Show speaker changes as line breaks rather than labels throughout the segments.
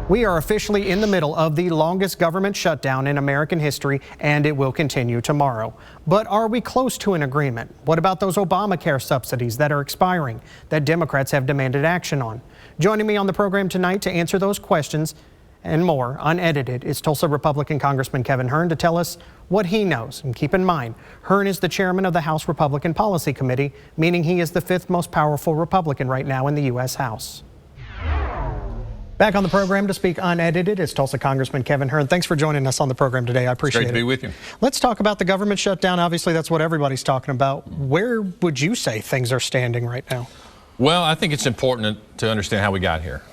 We are officially in the middle of the longest government shutdown in American history, and it will continue tomorrow. But are we close to an agreement? What about those Obamacare subsidies that are expiring that Democrats have demanded action on? Joining me on the program tonight to answer those questions and more, unedited, is Tulsa Republican Congressman Kevin Hern to tell us what he knows. And keep in mind, Hern is the chairman of the House Republican Policy Committee, meaning he is the fifth most powerful Republican right now in the U.S. House. Back on the program to speak unedited is Tulsa Congressman Kevin Hern. Thanks for joining us on the program today. I appreciate it.
Great to be with you.
Let's talk about the government shutdown. Obviously, that's what everybody's talking about. Where would you say things are standing right now?
Well, I think it's important to understand how we got here.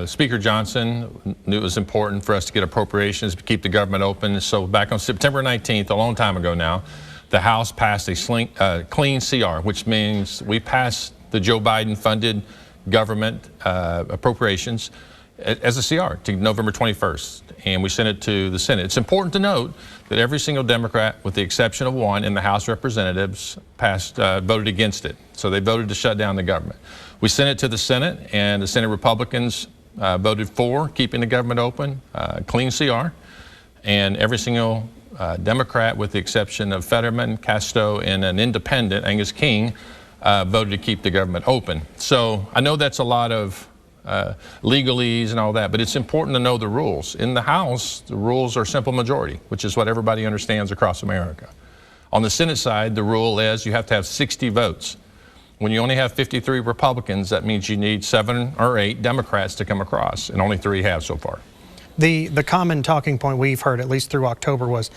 Speaker Johnson knew it was important for us to get appropriations to keep the government open. So back on September 19th, a long time ago now, the House passed a clean CR, which means we passed the Joe Biden-funded government appropriations as a CR to November 21st, and we sent it to the Senate. It's important to note that every single Democrat, with the exception of one in the House of Representatives, voted against it. So they voted to shut down the government. We sent it to the Senate, and the Senate Republicans voted for keeping the government open, clean CR, and every single Democrat, with the exception of Fetterman, Casto, and an independent, Angus King, voted to keep the government open. So I know that's a lot of legalese and all that, but it's important to know the rules. In the House, the rules are simple majority, which is what everybody understands across America. On the Senate side, the rule is you have to have 60 votes. When you only have 53 Republicans, that means you need 7 or 8 Democrats to come across, and only 3 have so far.
The common talking point we've heard, at least through October, was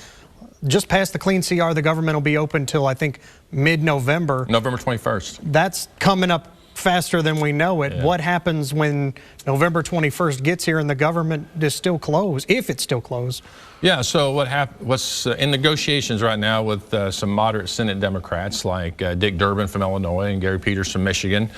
just past the clean CR, the government will be open till, I think, mid-November.
November 21st.
That's coming up faster than we know it. Yeah. What happens when November 21st gets here and the government is still closed, if it's still closed?
Yeah, so what's in negotiations right now with some moderate Senate Democrats like Dick Durbin from Illinois and Gary Peters from Michigan,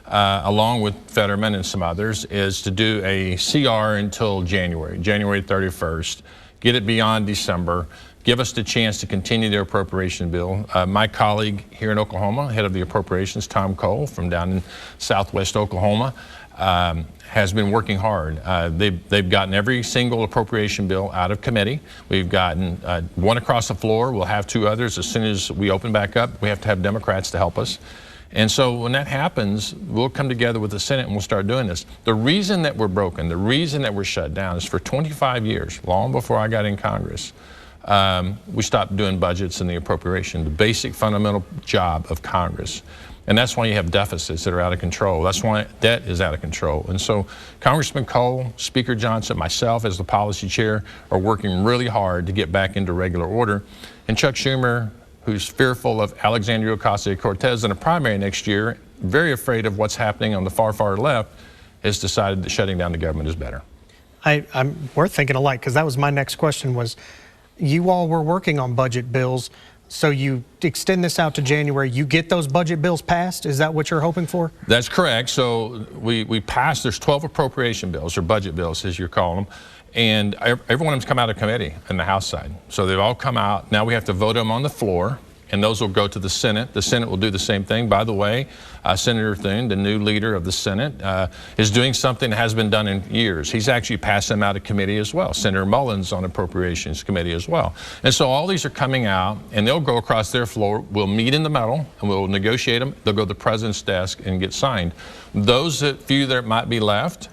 along with Fetterman and some others, is to do a CR until January 31st, get it beyond December, give us the chance to continue the appropriation bill. My colleague here in Oklahoma, head of the appropriations, Tom Cole from down in southwest Oklahoma, has been working hard. They've gotten every single appropriation bill out of committee. We've gotten one across the floor. We'll have 2 others as soon as we open back up. We have to have Democrats to help us. And so when that happens, we'll come together with the Senate and we'll start doing this. The reason that we're broken, the reason that we're shut down is for 25 years, long before I got in Congress, we stopped doing budgets and the appropriation, the basic fundamental job of Congress. And that's why you have deficits that are out of control. That's why debt is out of control. And so Congressman Cole, Speaker Johnson, myself as the policy chair are working really hard to get back into regular order. And Chuck Schumer, who's fearful of Alexandria Ocasio-Cortez in a primary next year, very afraid of what's happening on the far, far left, has decided that shutting down the government is better.
We're thinking alike, because that was my next question was, you all were working on budget bills, so you extend this out to January. You get those budget bills passed? Is that what you're hoping for?
That's correct. So we passed, there's 12 appropriation bills, or budget bills as you're calling them, and every one of them's come out of committee on the House side. So they've all come out. Now we have to vote them on the floor, and those will go to the Senate. The Senate will do the same thing. By the way, Senator Thune, the new leader of the Senate, is doing something that has been done in years. He's actually passed them out of committee as well. Senator Mullins on Appropriations Committee as well. And so all these are coming out, and they'll go across their floor. We'll meet in the middle, and we'll negotiate them. They'll go to the president's desk and get signed. Those few that might be left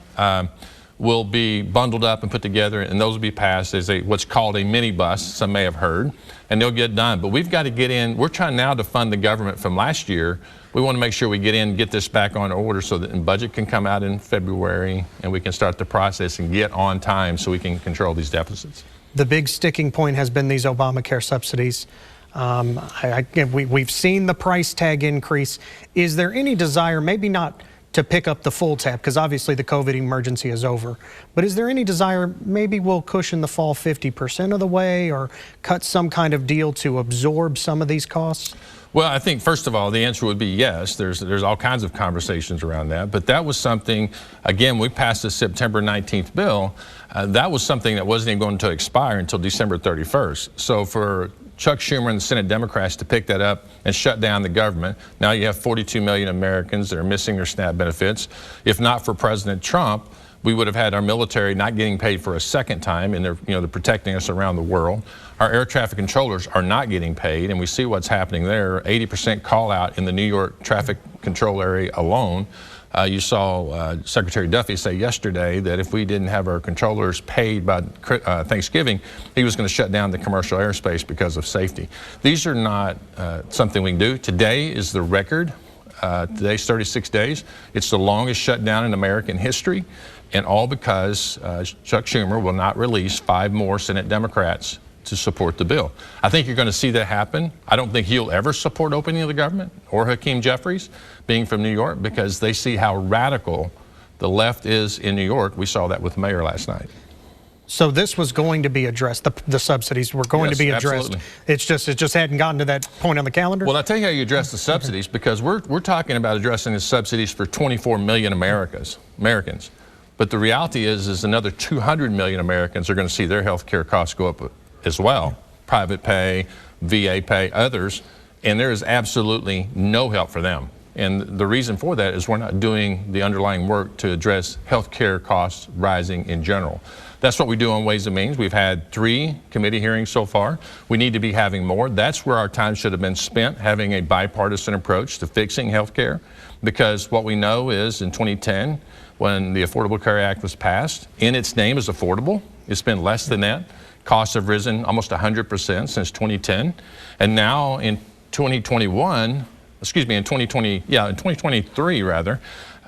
will be bundled up and put together, and those will be passed as what's called a minibus, some may have heard, and they'll get done. But we've got to get in. We're trying now to fund the government from last year. We want to make sure we get in, get this back on order so that the budget can come out in February and we can start the process and get on time so we can control these deficits.
The big sticking point has been these Obamacare subsidies. We've seen the price tag increase. Is there any desire, maybe not to pick up the full tab, because obviously the COVID emergency is over, but is there any desire, maybe we'll cushion the fall 50% of the way or cut some kind of deal to absorb some of these costs?
Well, I think, first of all, the answer would be yes. There's all kinds of conversations around that. But that was something, again, we passed the September 19th bill. That was something that wasn't even going to expire until December 31st. So for Chuck Schumer and the Senate Democrats to pick that up and shut down the government, now you have 42 million Americans that are missing their SNAP benefits. If not for President Trump, we would have had our military not getting paid for a second time, and they're protecting us around the world. Our air traffic controllers are not getting paid, and we see what's happening there. 80% call out in the New York traffic control area alone. You saw Secretary Duffy say yesterday that if we didn't have our controllers paid by Thanksgiving, he was going to shut down the commercial airspace because of safety. These are not something we can do. Today is the record. Today's 36 days. It's the longest shutdown in American history, and all because Chuck Schumer will not release 5 more Senate Democrats to support the bill. I think you're going to see that happen. I don't think he'll ever support opening of the government or Hakeem Jeffries, being from New York, because they see how radical the left is in New York. We saw that with the mayor last night.
So this was going to be addressed. The subsidies were going to be addressed.
Absolutely.
It just hadn't gotten to that point on the calendar.
Well, I'll tell you how you address the subsidies, because we're talking about addressing the subsidies for 24 million Americans. But the reality is another 200 million Americans are going to see their health care costs go up as well. Private pay, VA pay, others, and there is absolutely no help for them. And the reason for that is we're not doing the underlying work to address health care costs rising in general. That's what we do on Ways and Means. We've had 3 committee hearings so far. We need to be having more. That's where our time should have been spent, having a bipartisan approach to fixing health care, because what we know is in 2010, when the Affordable Care Act was passed, in its name is affordable. It's been less than that. Costs have risen almost 100% since 2010. And now in 2023 rather,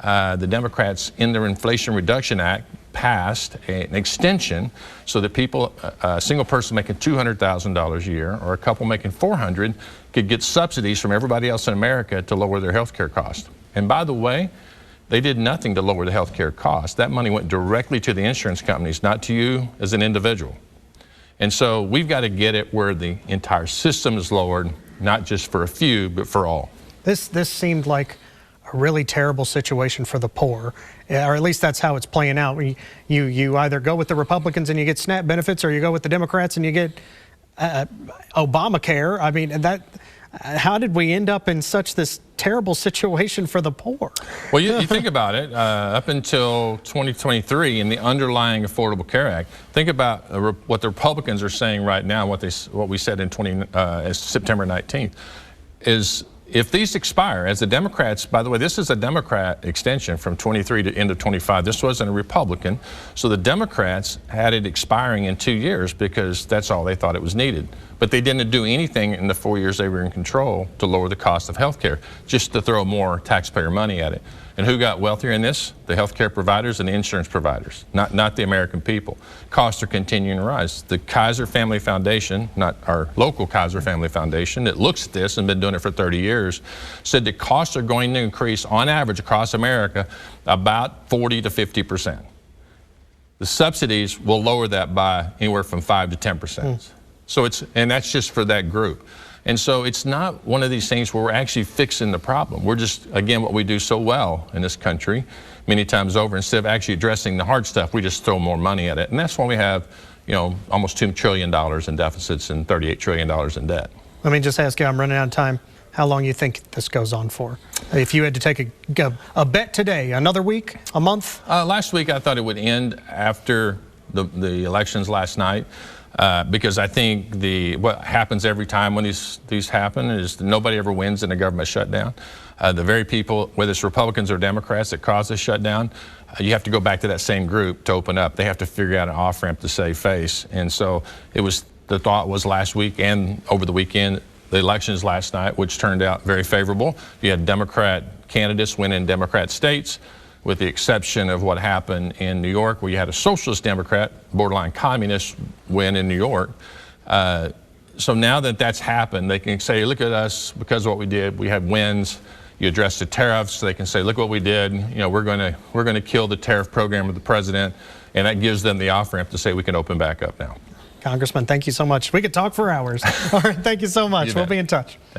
the Democrats in their Inflation Reduction Act passed an extension so that people, a single person making $200,000 a year or a couple making $400,000 could get subsidies from everybody else in America to lower their health care costs. And by the way, they did nothing to lower the health care cost. That money went directly to the insurance companies, not to you as an individual. And so we've got to get it where the entire system is lowered, not just for a few, but for all.
This seemed like a really terrible situation for the poor, or at least that's how it's playing out. You either go with the Republicans and you get SNAP benefits, or you go with the Democrats and you get Obamacare. I mean, how did we end up in such this terrible situation for the poor?
Well, you think about it, up until 2023 in the underlying Affordable Care Act, think about what the Republicans are saying right now, what we said in September 19th, is if these expire, as the Democrats, by the way, this is a Democrat extension from 23 to end of 25. This wasn't a Republican. So the Democrats had it expiring in 2 years because that's all they thought it was needed. But they didn't do anything in the 4 years they were in control to lower the cost of health care, just to throw more taxpayer money at it. And who got wealthier in this? The health care providers and the insurance providers, not the American people. Costs are continuing to rise. The Kaiser Family Foundation, not our local Kaiser Family Foundation, that looks at this and been doing it for 30 years, said the costs are going to increase on average across America about 40 to 50%. The subsidies will lower that by anywhere from 5 to 10%. So and that's just for that group. And so it's not one of these things where we're actually fixing the problem. We're just, again, what we do so well in this country many times over, instead of actually addressing the hard stuff, we just throw more money at it. And that's why we have, almost $2 trillion in deficits and $38 trillion in debt.
Let me just ask you, I'm running out of time, how long you think this goes on for? If you had to take a bet today, another week, a month?
Last week I thought it would end after the elections last night. Because I think what happens every time when these happen is that nobody ever wins in a government shutdown. The very people, whether it's Republicans or Democrats, that cause this shutdown, you have to go back to that same group to open up. They have to figure out an off-ramp to save face. And so the thought was last week and over the weekend, the elections last night, which turned out very favorable. You had Democrat candidates win in Democrat states, with the exception of what happened in New York, where you had a socialist Democrat, borderline communist, win in New York. So now that that's happened, they can say, look at us, because of what we did, we have wins. You address the tariffs, so they can say, look what we did. We're going to kill the tariff program of the president, and that gives them the off-ramp to say we can open back up now.
Congressman, thank you so much. We could talk for hours. All right, thank you so much. We'll be in touch.
Thanks.